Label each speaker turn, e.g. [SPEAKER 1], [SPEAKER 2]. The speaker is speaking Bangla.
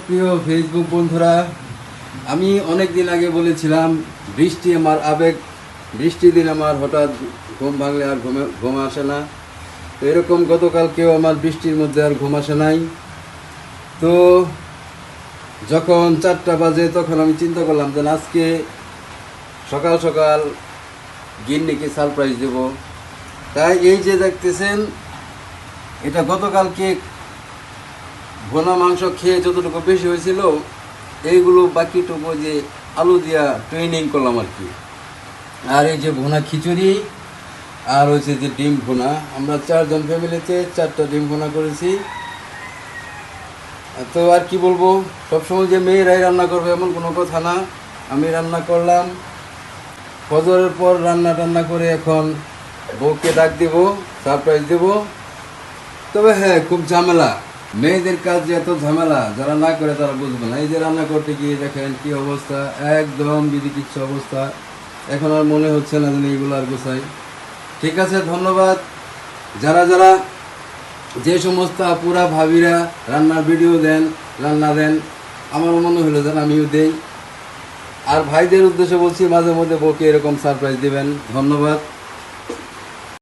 [SPEAKER 1] প্রিয় ফেসবুক বন্ধুরা, আমি অনেক দিন আগে বলেছিলাম বৃষ্টি আমার আবেগ। বৃষ্টি দিন আমার হঠাৎ ঘুম ভাঙলে আর ঘুম আসে না। তো এরকম গতকালকেও আমার বৃষ্টির মধ্যে আর ঘুম আসে নাই। তো যখন 4টা বাজে তখন আমি চিন্তা করলাম যে আজকে সকাল সকাল গিন্নিকে সারপ্রাইজ দেব। তাই এই যে দেখতেছেন, এটা গতকালকে ভোনা মাংস খেয়ে যতটুকু বেশি হয়েছিল, এইগুলো বাকিটুকু যে আলু দিয়া ট্রেনিং করলাম আর কি। আর এই যে ভুনা খিচুড়ি, আর হচ্ছে যে ডিম ভুনা। আমরা 4জন ফ্যামিলিতে 4টা ডিম ভুনা করেছি। তো আর কি বলবো, সবসময় যে মেয়েরাই রান্না করবে এমন কোনো কথা না। আমি রান্না করলাম, ফজরের পর রান্না টান্না করে এখন বউকে ডাক দেবো, সারপ্রাইজ দেবো। তবে হ্যাঁ, খুব ঝামেলা। মেয়েদের কাজ যে এত ঝামেলা, যারা না করে তারা বুঝবে না। এই যে রান্না করতে গিয়ে দেখেন কি অবস্থা, একদম বিদিকিচ্ছ অবস্থা। এখন আর মনে হচ্ছে না যেন এইগুলো আর গোছাই। ঠিক আছে, ধন্যবাদ। যারা যারা যে সমস্ত আপুরা ভাবিরা রান্নার ভিডিও দেন, রান্না দেন, আমার মনে হলো যেন আমিও দেই। আর ভাইদের উদ্দেশ্যে বলছি, মাঝে মধ্যে বউকে এরকম সারপ্রাইজ দেবেন। ধন্যবাদ।